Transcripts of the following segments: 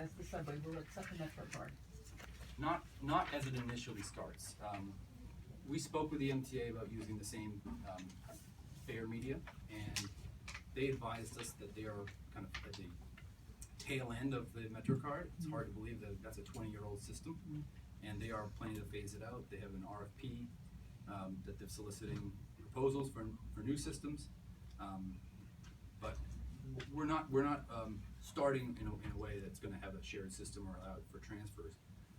as the subway will accept a Metro card? Not as it initially starts. We spoke with the MTA about using the same fare media, and they advised us that they are kind of at the tail end of the Metro card. It's hard to believe that that's a 20-year-old system, and they are planning to phase it out. They have an RFP that they're soliciting proposals for new systems, but we're not starting in a way that's going to have a shared system or allow for transfers.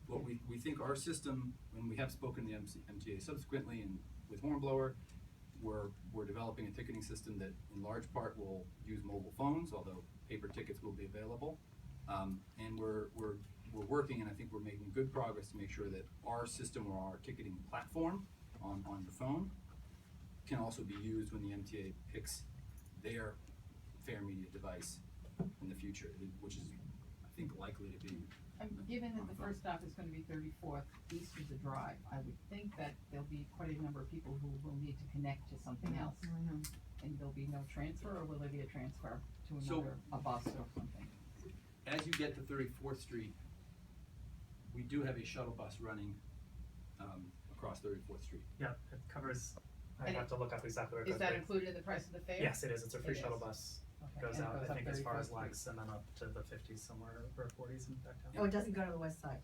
What we think our system, when we have spoken to the MTA subsequently and with Hornblower, we're developing a ticketing system that in large part will use mobile phones, although paper tickets will be available. And we're working, and I think we're making good progress to make sure that our system or our ticketing platform on your phone can also be used when the MTA picks their fare media device in the future, which is, I think, likely to be. Given that the first stop is going to be 34th east of the drive, I would think that there'll be quite a number of people who will need to connect to something else. And there'll be no transfer, or will there be a transfer to another, a bus or something? As you get to 34th Street, we do have a shuttle bus running across 34th Street. Yeah, it covers, I And have to look up exactly where it goes. Is that but included in the price of the fare? yes, it is. It's a free It shuttle is. bus. Okay, Goes and it out, goes I up think, as far as 34th Legs and then up to the 50s somewhere, or 40s in back down. Oh, it doesn't go to the west side.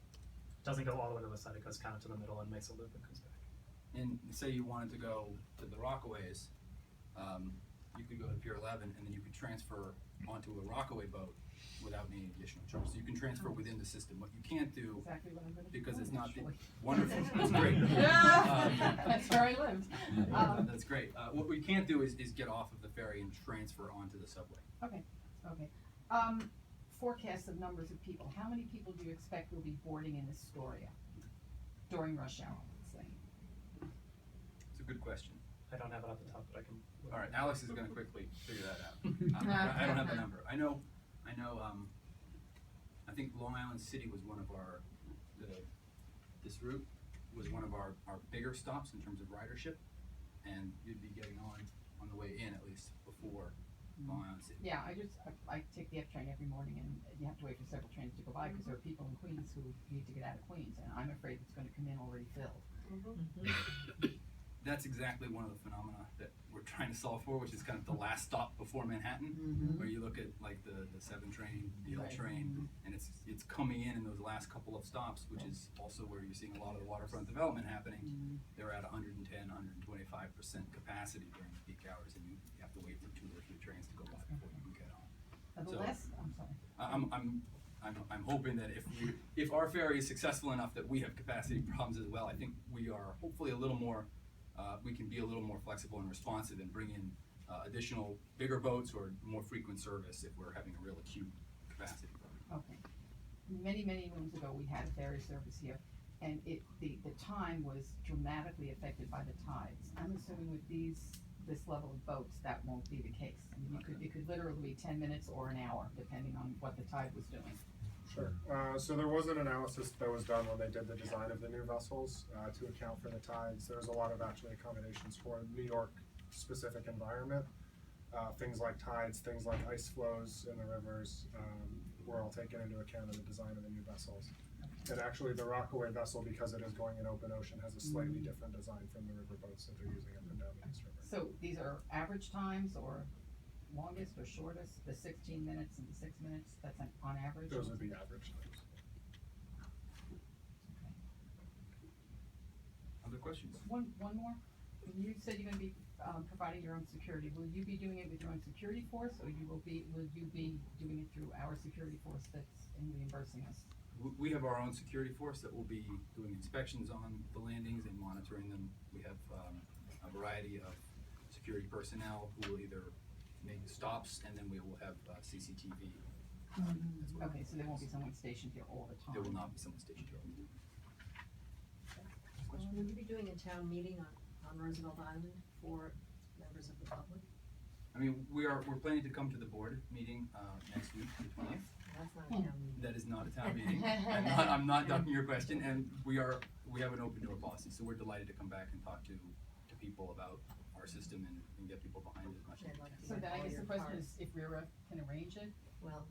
Doesn't go all the way to the side, it goes kind of to the middle and makes a loop and comes back. And say you wanted to go to the Rockaways, you could go to Pier 11, and then you could transfer onto a Rockaway boat without any additional charge. So you can transfer within the system. What you can't do, Exactly what I'm going to do. because it's not the, actually. wonderful, that's great. That's where I live. That's great. What we can't do is get off of the ferry and transfer onto the subway. Okay, okay. Forecast of numbers of people. How many people do you expect will be boarding in Astoria during rush hour, let's say? It's a good question. I don't have it off the top, but I can. All right, Alex is going to quickly figure that out. I don't have the number. I know. I think Long Island City was one of our. This route was one of our bigger stops in terms of ridership, and you'd be getting on the way in at least before Long Island City. Yeah, I take the F train every morning, and you have to wait for several trains to go by because there are people in Queens who need to get out of Queens, and I'm afraid it's going to come in already filled. That's exactly one of the phenomena that we're trying to solve for, which is kind of the last stop before Manhattan, where you look at like the 7 train, the L Right. train, and it's coming in those last couple of stops, which is also where you're seeing a lot of the waterfront development happening. They're at 110, 125% capacity during the peak hours, and you have to wait for 2 or 3 trains to go by before you can get on. The So- last, I'm sorry. I'm hoping that if our ferry is successful enough that we have capacity problems as well, I think we are hopefully a little more. We can be a little more flexible and responsive and bring in additional bigger boats or more frequent service if we're having a real acute capacity problem. Okay. Many, many moons ago, we had a ferry service here, and the time was dramatically affected by the tides. I'm assuming with this level of boats, that won't be the case. I mean, it could literally be 10 minutes or an hour, depending on what the tide was doing. Sure. So there was an analysis that was done when they did the design of the new vessels to account for the tides. There's a lot of actually accommodations for New York specific environment. Things like tides, things like ice flows in the rivers were all taken into account in the design of the new vessels. And actually the Rockaway vessel, because it is going in open ocean, has a slightly different design from the river boats that they're using up and down the East River. So these are average times or longest or shortest? The 16 minutes and the 6 minutes, that's on average? Those would be average times. Other questions? One more. You said you're going to be providing your own security. Will you be doing it with your own security force, or will you be doing it through our security force that's reimbursing us? We have our own security force that will be doing inspections on the landings and monitoring them. We have a variety of security personnel who will either make stops, and then we will have CCTV. As well. Okay, so there won't be someone stationed here all the time? There will not be someone stationed here. Will you be doing a town meeting on Roosevelt Island for members of the public? I mean, we're planning to come to the board meeting next week, the 20th. That's not a town meeting. That is not a town meeting. I'm not ducking your question, and we have an open door policy, so we're delighted to come back and talk to people about our system and get people behind it as much as we can. So then I guess the question is if RIOC can arrange it? Well,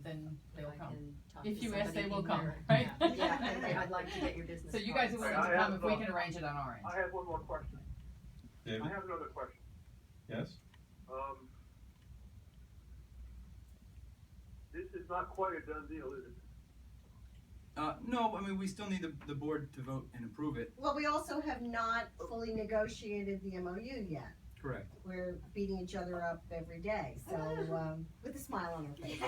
then they'll I come. can talk to If you ask, they somebody will in come, your- right? Yeah, yeah, I'd like to get your business So you guys are cards. willing to I come have, if we can arrange it on our end. I have one more question. David? I have another question. Yes? This is not quite a done deal, is it? No, I mean, we still need the board to vote and approve it. Well, we also have not fully negotiated the MOU yet. Correct. We're beating each other up every day, so, with a smile on our face.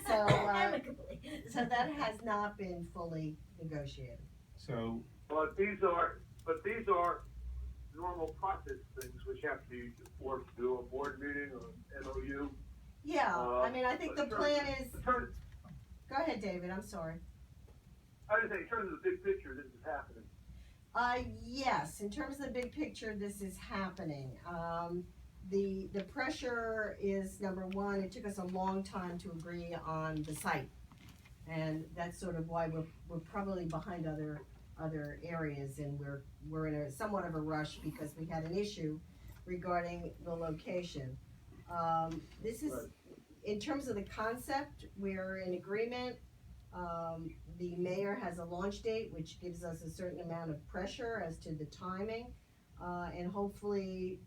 So, Amicably. so that has not been fully negotiated. So, But these are normal process things which have to be worked through a board meeting or MOU. Yeah, I mean, I think the plan is, In terms, go ahead, David, I'm sorry. I was saying, in terms of the big picture, this is happening. Yes, in terms of the big picture, this is happening. The pressure is, number one, it took us a long time to agree on the site. And that's sort of why we're probably behind other areas, and we're in a somewhat of a rush because we had an issue regarding the location. This is, in terms of the concept, we're in agreement. The mayor has a launch date, which gives us a certain amount of pressure as to the timing. And hopefully,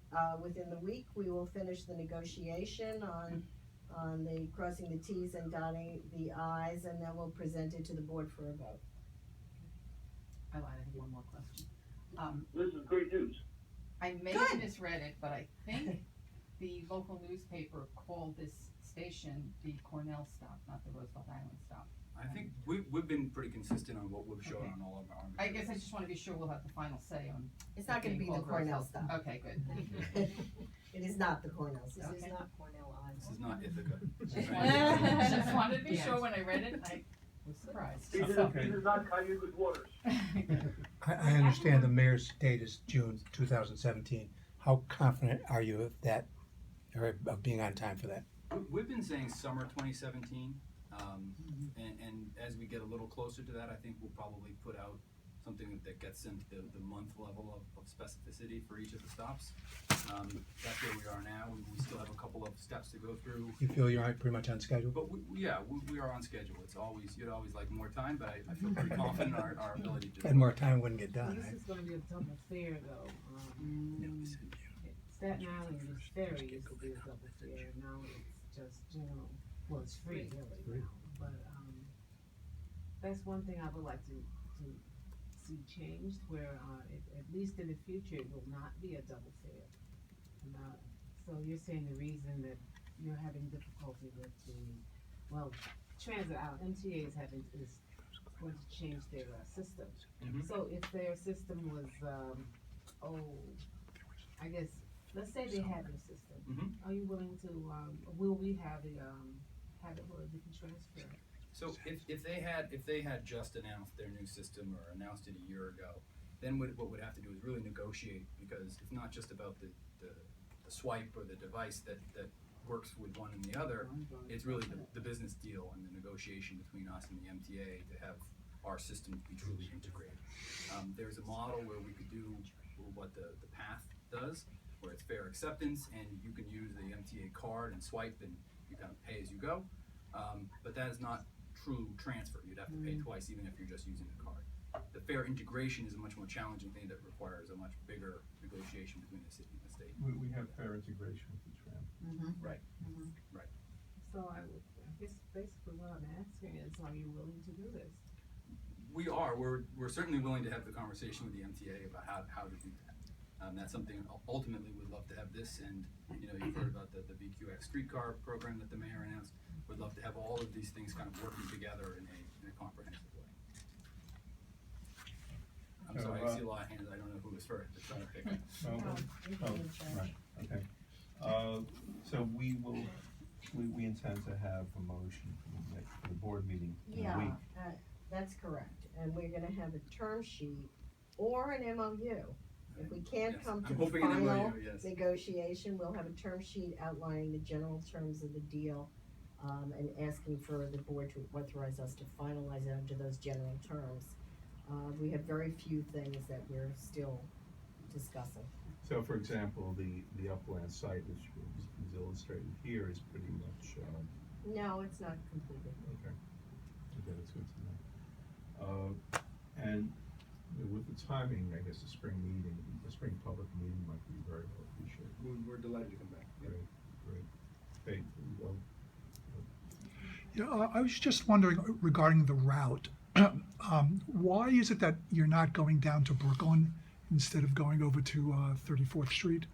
within the week, we will finish the negotiation on the crossing the Ts and dotting the Is, and then we'll present it to the board for a vote. I lied, I have one more question. This is great news. I may have misread it, but I think the local newspaper called this station the Cornell stop, not the Roosevelt Island stop. I think we've been pretty consistent on what we've shown Okay. on all of our. I guess I just wanna be sure we'll have the final say on. It's not gonna being be the called Cornell Roosevelt. stop. Okay, good. It is not the Cornell This stop. is Okay. not Cornell This Island. is not Ithaca. Just wanted to be sure when I read it, I was surprised. This is, Okay. this is not Cayuga's waters. I understand the mayor's date is June 2017. How confident are you of that, or of being on time for that? We've been saying summer 2017, and as we get a little closer to that, I think we'll probably put out something that gets into the month level of specificity for each of the stops. That's where we are now. We still have a couple of steps to go through. You feel you're pretty much on schedule? But we are on schedule. It's always, you'd always like more time, but I feel pretty confident in our ability to do And more time wouldn't get done, This right? is gonna be a double fare though. Staten Island is Ferry used to be a double fare, now it's just general, well, it's free really now, but, that's one thing I would like to see changed, where, at least in the future, it will not be a double fare. So you're saying the reason that you're having difficulty with transit out, MTA is going to change their, system. Mhm. So if their system was, I guess, let's say they have your system. Mhm. Are you willing to, will we have it where we can transfer? So if they had just announced their new system or announced it a year ago, then what we'd have to do is really negotiate, because it's not just about the swipe or the device that works with one and the other. It's really the business deal and the negotiation between us and the MTA to have our systems be truly integrated. There's a model where we could do what the path does, where it's fare acceptance and you can use the MTA card and swipe and you kind of pay as you go. But that is not true transfer. You'd have to pay twice even if you're just using the card. The fare integration is a much more challenging thing that requires a much bigger negotiation between the city and the state. we have fair integration with the tram. So I guess basically what I'm asking is, are you willing to do this? We are. We're certainly willing to have the conversation with the MTA about how to do that. That's something ultimately we'd love to have this, and you've heard about the VQX streetcar program that the mayor announced. We'd love to have all of these things kind of working together in a comprehensive way. I'm So, sorry, I see a lot of hands. I don't know who was first. They're trying to pick up. Right, okay. So we intend to have a motion for the board meeting in a week. That's correct, and we're gonna have a term sheet or an MOU. If we can't Yes, come to I'm the hoping an final MOU, yes. negotiation, we'll have a term sheet outlining the general terms of the deal, and asking for the board to authorize us to finalize it under those general terms. We have very few things that we're still discussing. So for example, the upland site, which is illustrated here, is pretty much No, it's not completed. Okay. Okay, that's good to know. And with the timing, I guess the spring meeting, the spring public meeting might be very well appreciated. We're delighted to come back. Great, great. Hey, well, Yeah, I was just wondering regarding the route. Why is it that you're not going down to Brooklyn instead of going over to 34th Street?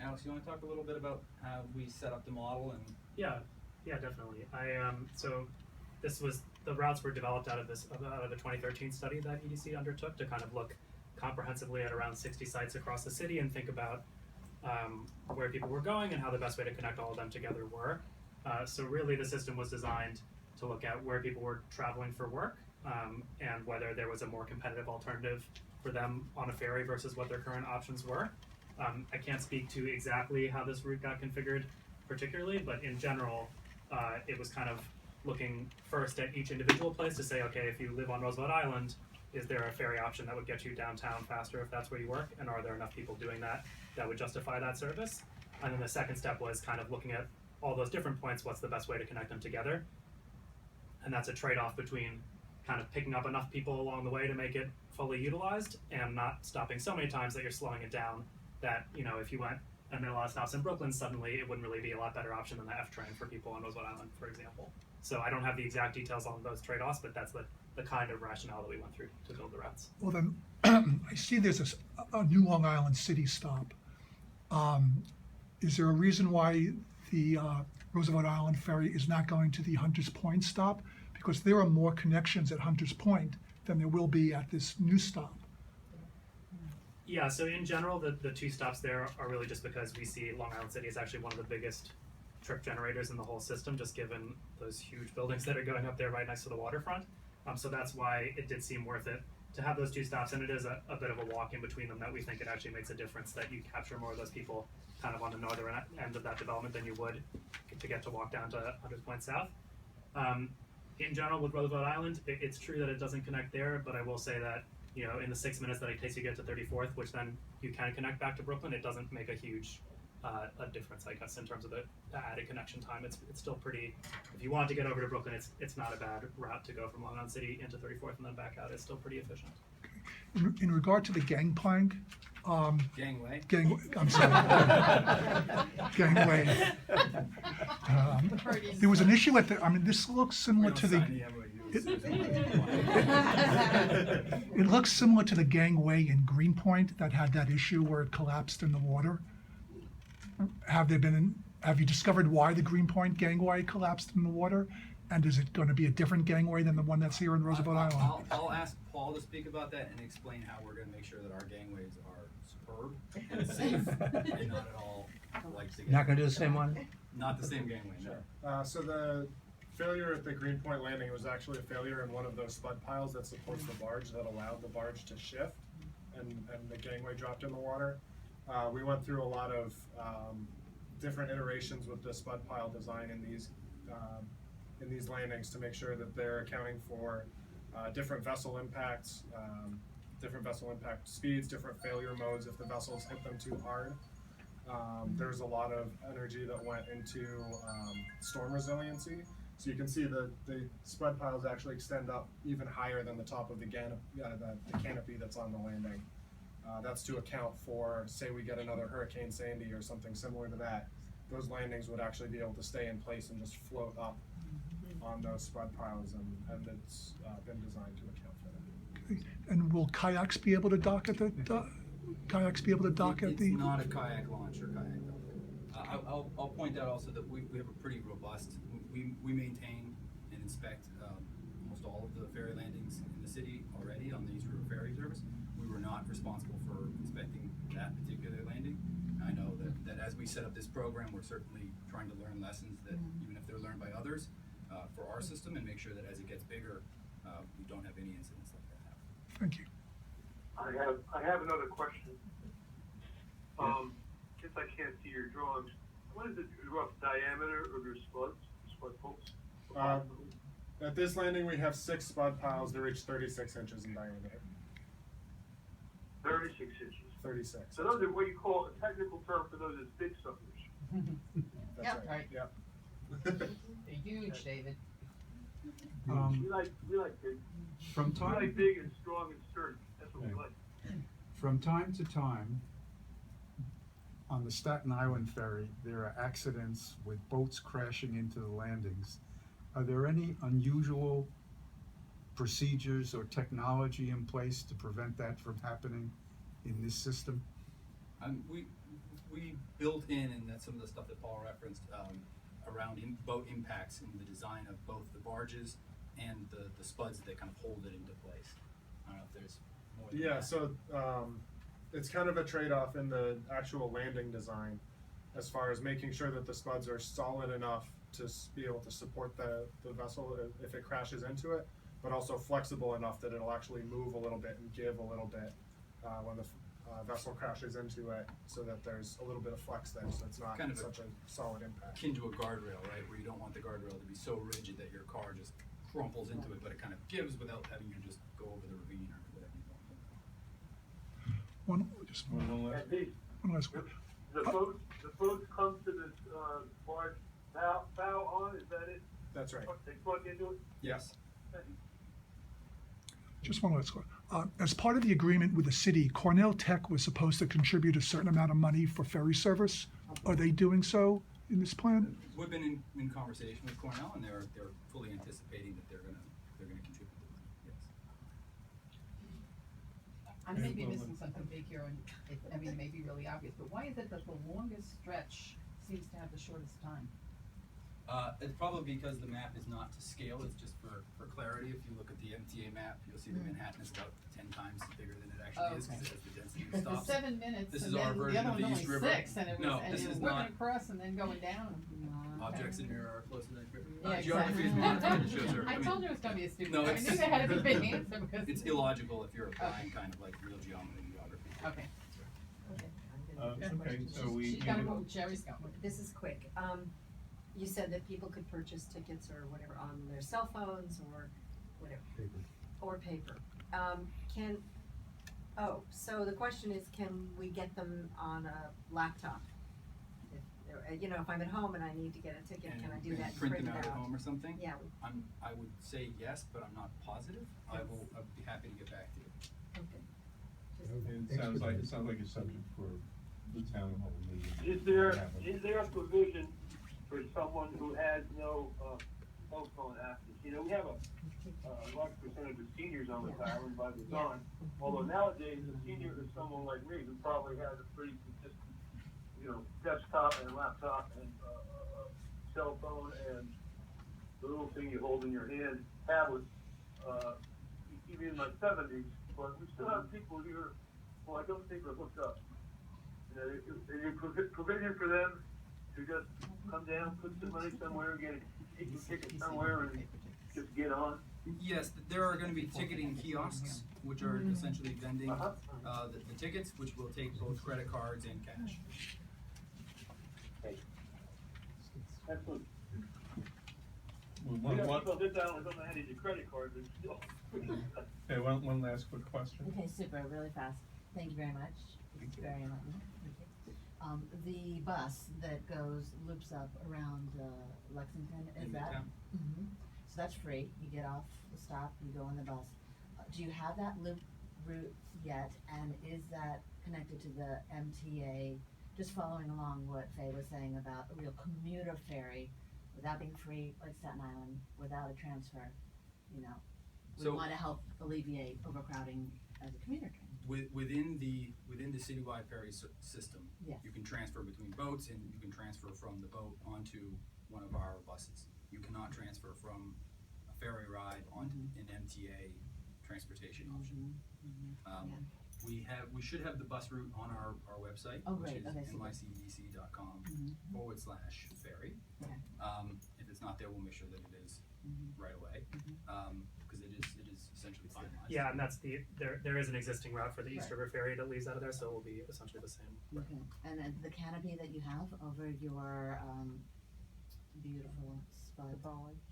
Alex, you wanna talk a little bit about how we set up the model and? Yeah, definitely. So the routes were developed out of the 2013 study that EDC undertook to kind of look comprehensively at around 60 sites across the city and think about where people were going and how the best way to connect all of them together were. So really the system was designed to look at where people were traveling for work and whether there was a more competitive alternative for them on a ferry versus what their current options were. I can't speak to exactly how this route got configured particularly, but in general, it was kind of looking first at each individual place to say, okay, if you live on Roosevelt Island, is there a ferry option that would get you downtown faster if that's where you work? And are there enough people doing that would justify that service? And then the second step was kind of looking at all those different points, what's the best way to connect them together? And that's a trade-off between kind of picking up enough people along the way to make it fully utilized and not stopping so many times that you're slowing it down that, you know, if you went and made a lot of stops in Brooklyn, suddenly it wouldn't really be a lot better option than the F train for people on Roosevelt Island, for example. So I don't have the exact details on those trade-offs, but that's the kind of rationale that we went through to build the routes. Well then, I see there's a new Long Island City stop. Is there a reason why the Roosevelt Island ferry is not going to the Hunters Point stop? Because there are more connections at Hunters Point than there will be at this new stop. Yeah, so in general, the two stops there are really just because we see Long Island City is actually one of the biggest trip generators in the whole system, just given those huge buildings that are going up there right next to the waterfront. So that's why it did seem worth it to have those two stops, and it is a bit of a walk in between them that we think it actually makes a difference that you capture more of those people kind of on the northern end of that development than you would to get to walk down to Hunters Point South. In general, with Roosevelt Island, it's true that it doesn't connect there, but I will say that, you know, in the 6 minutes that it takes you to get to 34th, which then you can connect back to Brooklyn, it doesn't make a huge a difference, I guess, in terms of the added connection time. It's still pretty, if you want to get over to Brooklyn, it's not a bad route to go from Long Island City into 34th and then back out. It's still pretty efficient. In regard to the gangplank, Gangway. I'm sorry, gangway. There was an issue at this looks similar to the. It looks similar to the gangway in Greenpoint that had that issue where it collapsed in the water. Have you discovered why the Greenpoint gangway collapsed in the water? And is it going to be a different gangway than the one that's here in Roosevelt Island? I'll ask Paul to speak about that and explain how we're going to make sure that our gangways are superb and safe and not at all like the Not gonna do the same one? Not the same gangway, no. So the failure at the Greenpoint landing was actually a failure in one of those spud piles that supports the barge that allowed the barge to shift, and the gangway dropped in the water. We went through a lot of different iterations with the spud pile design in these landings to make sure that they're accounting for different vessel impacts, different vessel impact speeds, different failure modes if the vessels hit them too hard. There's a lot of energy that went into storm resiliency. So you can see the spud piles actually extend up even higher than the top of the canopy that's on the landing. That's to account for, say we get another Hurricane Sandy or something similar to that, those landings would actually be able to stay in place and just float up on those spud piles, and it's been designed to account for that. And will kayaks be able to dock at the It's not a kayak launch or kayak dock. I'll point out also that we have a pretty robust, we maintain and inspect almost all of the ferry landings in the city already on the East River Ferry Service. We were not responsible for inspecting that particular landing. I know that as we set up this program, we're certainly trying to learn lessons that even if they're learned by others for our system, and make sure that as it gets bigger, we don't have any incidents like that happen. Thank you. I have another question. Since I can't see your drawings, what is the rough diameter of your spud posts? At this landing, we have 6 spud piles that reach 36 inches in diameter. 36 inches. 36. So those are what you call, a technical term for those is big suckers. That's right. Right. Yep. They're huge, David. We like big, From we like time, big and strong and sturdy, that's what we Right. like. from time to time, on the Staten Island ferry, there are accidents with boats crashing into the landings. Are there any unusual procedures or technology in place to prevent that from happening in this system? We built in, and that's some of the stuff that Paul referenced, around boat impacts in the design of both the barges and the spuds that kind of hold it into place. I don't know if there's more than Yeah, that. so it's kind of a trade-off in the actual landing design as far as making sure that the spuds are solid enough to be able to support the vessel if it crashes into it, but also flexible enough that it'll actually move a little bit and give a little bit when the vessel crashes into it, so that there's a little bit of flex there, so it's not Kind of such a solid impact. Akin to a guardrail, right, where you don't want the guardrail to be so rigid that your car just crumples into it, but it kind of gives without having you just go over the ravine or whatever you want. One last. And these, one last question. the boats come to this, barge bow on, is that it? That's right. They plug into it? Yes. Just one last question. As part of the agreement with the city, Cornell Tech was supposed to contribute a certain amount of money for ferry service. Are they doing so in this plan? We've been in conversation with Cornell, and they're fully anticipating that they're gonna contribute the money, yes. I may be missing something big here, and I mean, it may be really obvious, but why is it that the longest stretch seems to have the shortest time? It's probably because the map is not to scale, it's just for clarity. If you look at the MTA map, you'll see that Manhattan is about 10 times bigger than it actually is, because it has the density of Because the stops. 7 minutes, This and is our then the version other of one the was East only River. 6, and it No, was, and this you were is working not- across and then going down. Objects in mirror are closer than Yeah, geography is exactly. not, it shows her. I told you it was gonna be a stupid, No, I it's- knew there had to be a big answer because. It's illogical if you're applying kind of like real geometry and geography. Okay. Okay, so we. She's gotta go with Jerry's going. This is quick. You said that people could purchase tickets or whatever on their cell phones or whatever. Paper. Or paper. So the question is, can we get them on a laptop? If I'm at home and I need to get a ticket, can I do And that and print print them it out at out? home or something? Yeah, I would say yes, but I'm not positive. I'd be happy to get back to you. okay. It sounds like it's subject for the town hall meeting. Is there a provision for someone who has no, cell phone access? You know, we have a large percentage of seniors on this island by design. Although nowadays, a senior is someone like me who probably has a pretty consistent, desktop and laptop and, cell phone and the little thing you hold in your hand, tablets, even in my 70s, but we still have people here who I don't think are hooked up. Is there provision for them to just come down, put some money somewhere, get a ticket somewhere and just get on? Yes, there are gonna be ticketing kiosks, which are essentially vending, the tickets, which will take both credit cards and cash. Excellent. Well, We got one, people this island don't know how to use a credit card, but still. okay, one last quick question. Okay, super, really fast. Thank you very much. It's very enlightening. Thank you. The bus that loops up around Lexington, is In that? Midtown. So that's free. You get off the stop, you go on the bus. Do you have that loop route yet? And is that connected to the MTA? Just following along what Faye was saying about a real commuter ferry, without being free like Staten Island, without a transfer, we So- want to help alleviate overcrowding as a commuter train. Within the citywide ferry system, Yes. you can transfer between boats, and you can transfer from the boat onto one of our buses. You cannot transfer from a ferry ride onto an MTA transportation option. We should have the bus route on our website, Oh, which great. is Okay, super. nycedc.com/ferry. Okay. If it's not there, we'll make sure that it is right away, because it is essentially finalized. Yeah, and that's there is an existing route for the East Right. River Ferry that leads out of there, so it will be essentially the same. Okay, and then the canopy that you have over your beautiful spud. The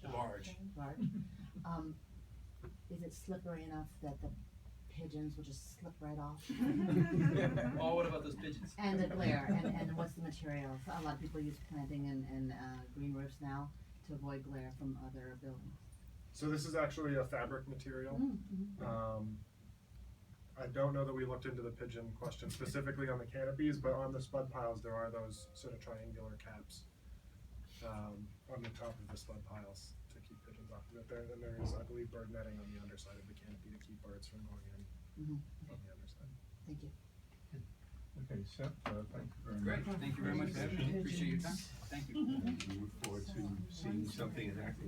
barge. Barge. Is it slippery enough that the pigeons will just slip right off. Oh, what about those pigeons? And the glare, and what's the material? So a lot of people use planting and green roofs now to avoid glare from other buildings. So this is actually a fabric material. Mm-hmm. I don't know that we looked into the pigeon question specifically on the canopies, but on the spud piles, there are those sort of triangular caps on the top of the spud piles to keep pigeons off of it. Then there is, I believe, bird netting on the underside of the canopy to keep birds from going in on the underside. Thank you. Okay, Seth, thank you very Great, much. thank you very much for having me, appreciate your time, thank you. And we look forward to seeing something in action.